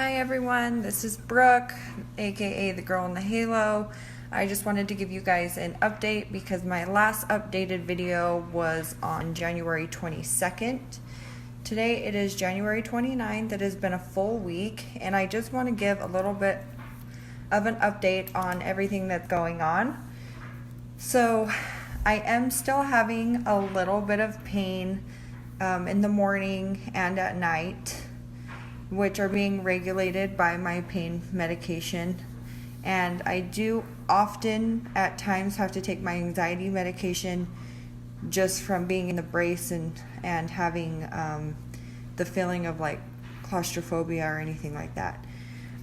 Hi everyone, this is Brooke, aka the girl in the halo. I just wanted to give you guys an update because my last updated video was on January 22nd. Today it is January 29th. It has been a full week and I just want to give a little bit of an update on everything that's going on. So I am still having a little bit of pain in the morning and at night, which are being regulated by my pain medication. And I do often at times have to take my anxiety medication just from being in the brace and having the feeling of like claustrophobia or anything like that.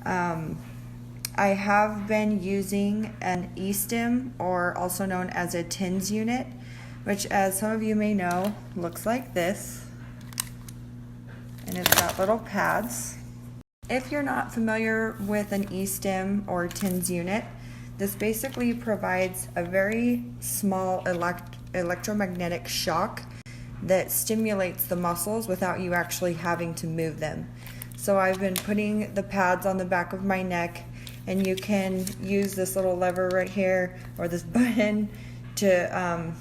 I have been using an e-stim, or also known as a TINS unit, which, as some of you may know, looks like this. And it's got little pads. If you're not familiar with an e-stim or TINS unit, this basically provides a very small electromagnetic shock that stimulates the muscles without you actually having to move them. So I've been putting the pads on the back of my neck, and you can use this little lever right here or this button to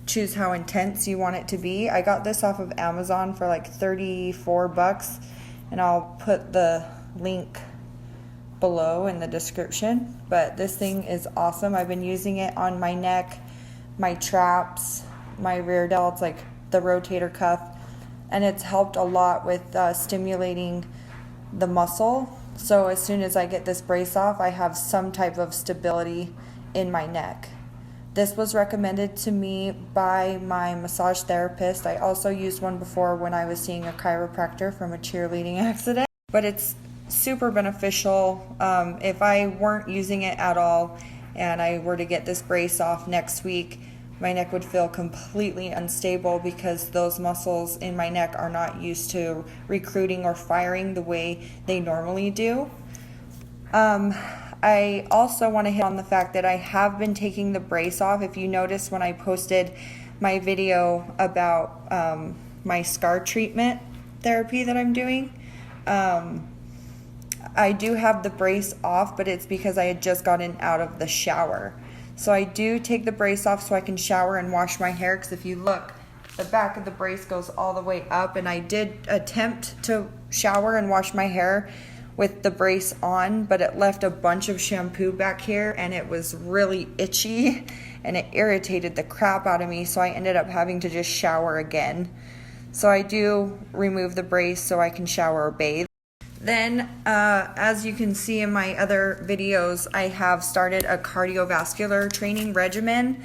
choose how intense you want it to be. I got this off of Amazon for like $34, and I'll put the link below in the description. But this thing is awesome. I've been using it on my neck, my traps, my rear delts, like the rotator cuff, and it's helped a lot with stimulating the muscle. So as soon as I get this brace off, I have some type of stability in my neck. This was recommended to me by my massage therapist. I also used one before when I was seeing a chiropractor from a cheerleading accident. But it's super beneficial. If I weren't using it at all and I were to get this brace off next week, my neck would feel completely unstable because those muscles in my neck are not used to recruiting or firing the way they normally do. I also want to hit on the fact that I have been taking the brace off. If you notice when I posted my video about my scar treatment therapy that I'm doing, I do have the brace off, but it's because I had just gotten out of the shower. So I do take the brace off so I can shower and wash my hair, because if you look, the back of the brace goes all the way up, and I did attempt to shower and wash my hair with the brace on, but it left a bunch of shampoo back here and it was really itchy and it irritated the crap out of me, so I ended up having to just shower again. So I do remove the brace so I can shower or bathe. Then, as you can see in my other videos, I have started a cardiovascular training regimen.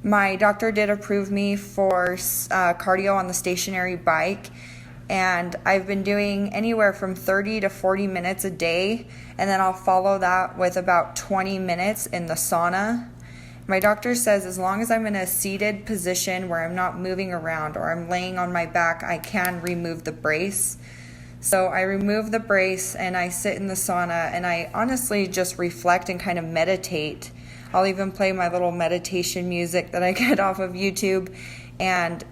My doctor did approve me for cardio on the stationary bike, and I've been doing anywhere from 30 to 40 minutes a day, and then I'll follow that with about 20 minutes in the sauna. My doctor says as long as I'm in a seated position where I'm not moving around or I'm laying on my back, I can remove the brace. So I remove the brace and I sit in the sauna and I honestly just reflect and kind of meditate. I'll even play my little meditation music that I get off of YouTube and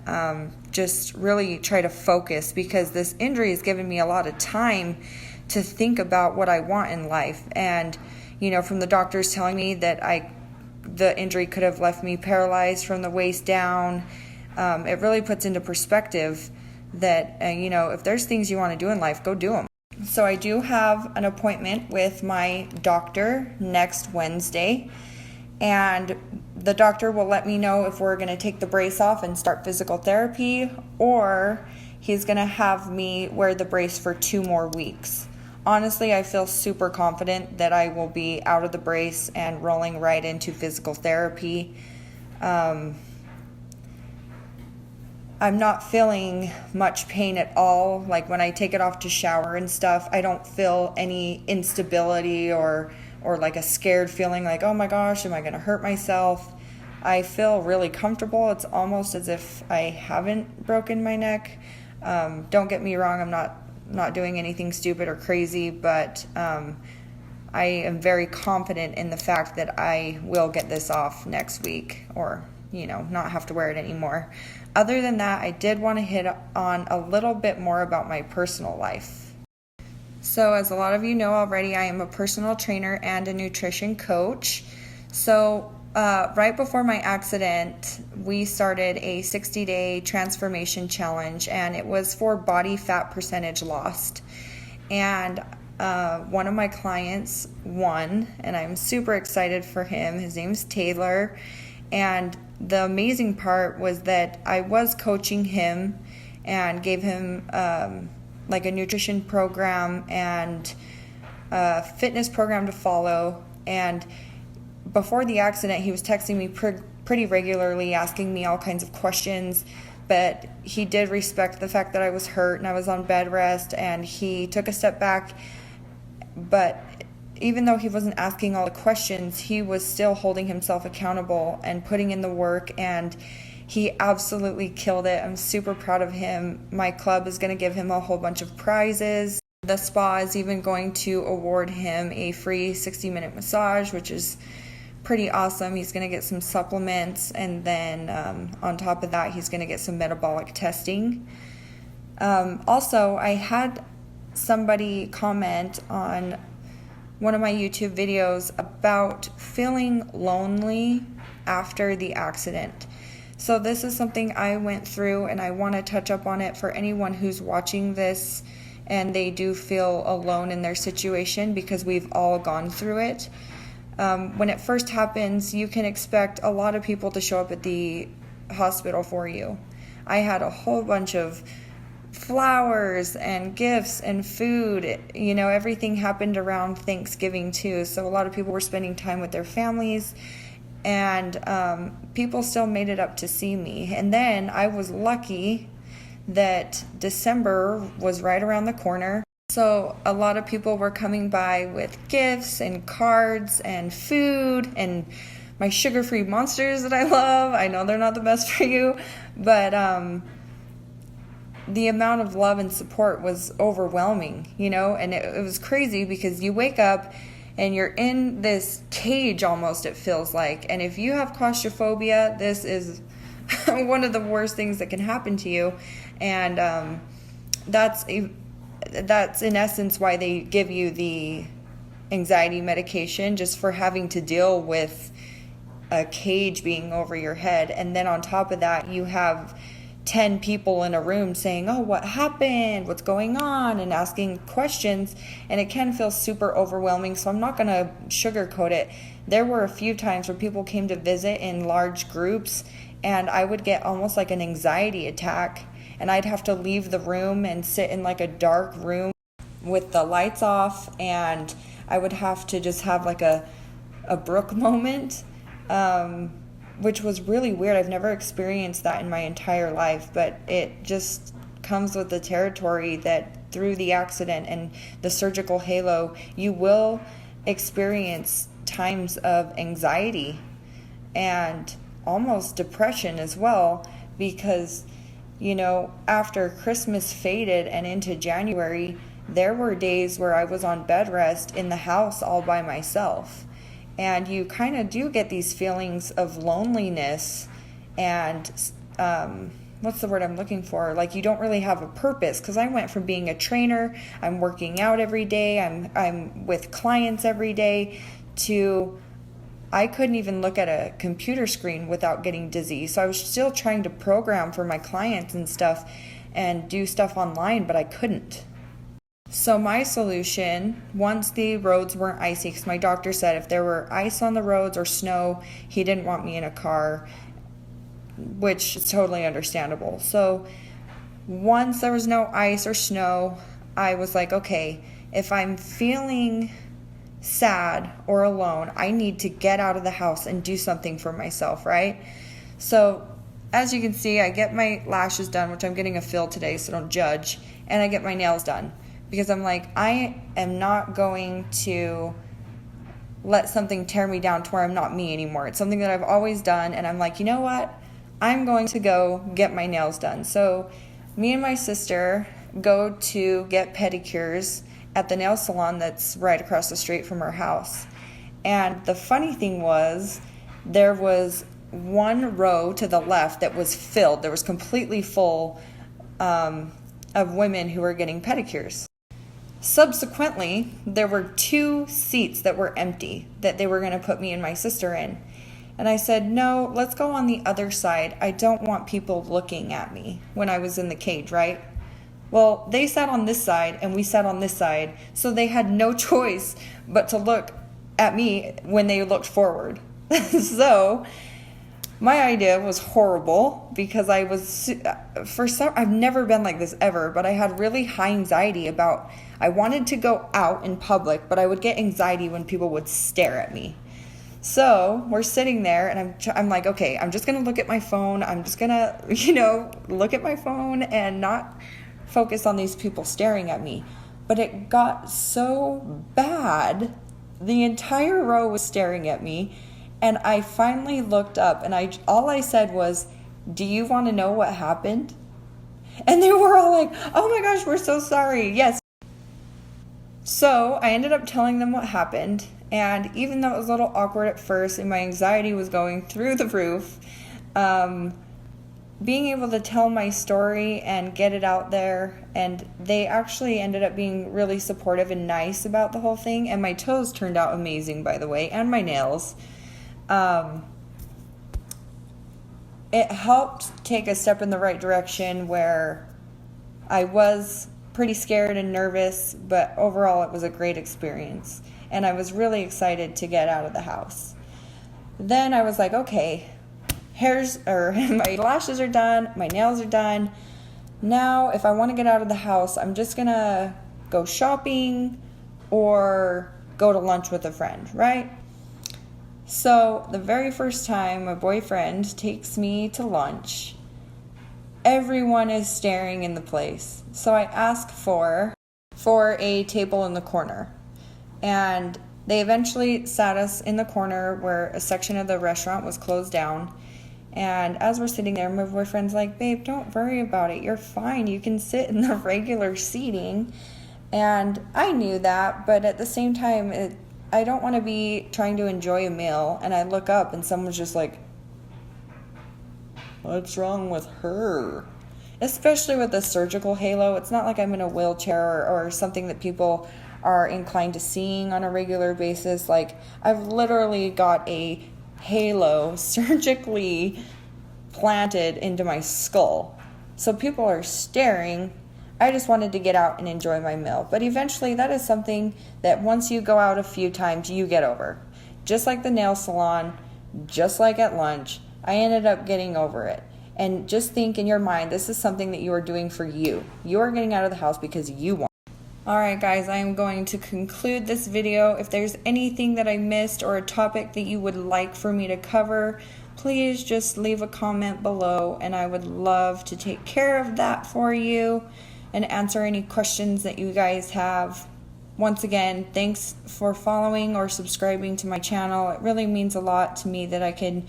just really try to focus, because this injury has given me a lot of time to think about what I want in life. And, you know, from the doctors telling me that the injury could have left me paralyzed from the waist down, it really puts into perspective that, you know, if there's things you want to do in life, go do them. So I do have an appointment with my doctor next Wednesday, and the doctor will let me know if we're going to take the brace off and start physical therapy, or he's going to have me wear the brace for 2 more weeks. Honestly, I feel super confident that I will be out of the brace and rolling right into physical therapy. I'm not feeling much pain at all. Like when I take it off to shower and stuff, I don't feel any instability or like a scared feeling like, oh my gosh, am I going to hurt myself? I feel really comfortable. It's almost as if I haven't broken my neck. Don't get me wrong, I'm not doing anything stupid or crazy, but I am very confident in the fact that I will get this off next week, or, you know, not have to wear it anymore. Other than that, I did want to hit on a little bit more about my personal life. So as a lot of you know already, I am a personal trainer and a nutrition coach. So right before my accident, we started a 60-day transformation challenge, and it was for body fat percentage lost. And one of my clients won, and I'm super excited for him. His name's Taylor. And the amazing part was that I was coaching him and gave him like a nutrition program and a fitness program to follow. And before the accident, he was texting me pretty regularly, asking me all kinds of questions, but he did respect the fact that I was hurt and I was on bed rest, and he took a step back. But even though he wasn't asking all the questions, he was still holding himself accountable and putting in the work, and he absolutely killed it. I'm super proud of him. My club is going to give him a whole bunch of prizes. The spa is even going to award him a free 60-minute massage, which is pretty awesome. He's going to get some supplements, and then on top of that, he's going to get some metabolic testing. Also, I had somebody comment on one of my YouTube videos about feeling lonely after the accident. So this is something I went through, and I want to touch up on it for anyone who's watching this and they do feel alone in their situation, because we've all gone through it. When it first happens, you can expect a lot of people to show up at the hospital for you. I had a whole bunch of flowers and gifts and food. You know, everything happened around Thanksgiving too, so a lot of people were spending time with their families, and people still made it up to see me. And then I was lucky that December was right around the corner. So a lot of people were coming by with gifts and cards and food and my sugar-free monsters that I love. I know they're not the best for you, but the amount of love and support was overwhelming, you know, and it was crazy, because you wake up and you're in this cage almost, it feels like. And if you have claustrophobia, this is one of the worst things that can happen to you. And that's in essence why they give you the anxiety medication, just for having to deal with a cage being over your head. And then on top of that, you have 10 people in a room saying, oh, what happened? What's going on? And asking questions. And it can feel super overwhelming. So I'm not going to sugarcoat it. There were a few times where people came to visit in large groups, and I would get almost like an anxiety attack. And I'd have to leave the room and sit in like a dark room with the lights off. And I would have to just have like a Brooke moment, which was really weird. I've never experienced that in my entire life, but it just comes with the territory that through the accident and the surgical halo, you will experience times of anxiety and almost depression as well, because, you know, after Christmas faded and into January, there were days where I was on bed rest in the house all by myself. And you kind of do get these feelings of loneliness and, what's the word I'm looking for? Like, you don't really have a purpose, because I went from being a trainer, I'm working out every day, I'm with clients every day, to I couldn't even look at a computer screen without getting dizzy. So I was still trying to program for my clients and stuff and do stuff online, but I couldn't. So my solution, once the roads weren't icy, because my doctor said if there were ice on the roads or snow, he didn't want me in a car, which is totally understandable. So once there was no ice or snow, I was like, okay, if I'm feeling sad or alone, I need to get out of the house and do something for myself, right? So as you can see, I get my lashes done, which I'm getting a fill today, so don't judge, and I get my nails done. Because I'm like, I am not going to let something tear me down to where I'm not me anymore. It's something that I've always done, and I'm like, you know what? I'm going to go get my nails done. So me and my sister go to get pedicures at the nail salon that's right across the street from our house. And the funny thing was, there was one row to the left that was filled. There was completely full of women who were getting pedicures. Subsequently, there were 2 seats that were empty that they were going to put me and my sister in. And I said, no, let's go on the other side. I don't want people looking at me when I was in the cage, right? Well, they sat on this side and we sat on this side, so they had no choice but to look at me when they looked forward. So my idea was horrible because I've never been like this ever, but I had really high anxiety about, I wanted to go out in public, but I would get anxiety when people would stare at me. So we're sitting there and I'm like, okay, I'm just going to look at my phone. I'm just going to, look at my phone and not focus on these people staring at me. But it got so bad. The entire row was staring at me. And I finally looked up and all I said was, do you want to know what happened? And they were all like, oh my gosh, we're so sorry. Yes. So I ended up telling them what happened. And even though it was a little awkward at first and my anxiety was going through the roof, being able to tell my story and get it out there, and they actually ended up being really supportive and nice about the whole thing. And my toes turned out amazing, by the way, and my nails. It helped take a step in the right direction where I was pretty scared and nervous, but overall it was a great experience. And I was really excited to get out of the house. Then I was like, okay, my lashes are done, my nails are done. Now, if I want to get out of the house, I'm just going to go shopping or go to lunch with a friend, right? So the very first time my boyfriend takes me to lunch, everyone is staring in the place. So I ask for a table in the corner. And they eventually sat us in the corner where a section of the restaurant was closed down. And as we're sitting there, my boyfriend's like, babe, don't worry about it. You're fine. You can sit in the regular seating. And I knew that, but at the same time, I don't want to be trying to enjoy a meal. And I look up and someone's just like, what's wrong with her? Especially with the surgical halo. It's not like I'm in a wheelchair or something that people are inclined to seeing on a regular basis. Like, I've literally got a halo surgically planted into my skull. So people are staring. I just wanted to get out and enjoy my meal. But eventually that is something that once you go out a few times, you get over. Just like the nail salon, just like at lunch, I ended up getting over it. And just think in your mind, this is something that you are doing for you. You are getting out of the house because you want. Alright guys, I am going to conclude this video. If there's anything that I missed or a topic that you would like for me to cover, please just leave a comment below and I would love to take care of that for you and answer any questions that you guys have. Once again, thanks for following or subscribing to my channel. It really means a lot to me that I can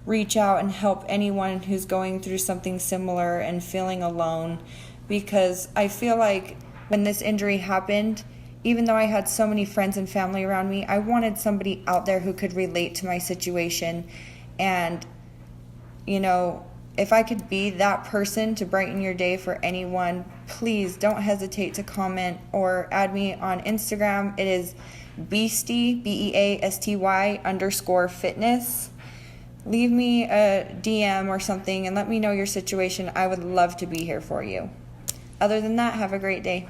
reach out and help anyone who's going through something similar and feeling alone, because I feel like when this injury happened, even though I had so many friends and family around me, I wanted somebody out there who could relate to my situation. And, if I could be that person to brighten your day for anyone, please don't hesitate to comment or add me on Instagram. It is Beasty, BEASTY _fitness. Leave me a DM or something and let me know your situation. I would love to be here for you. Other than that, have a great day.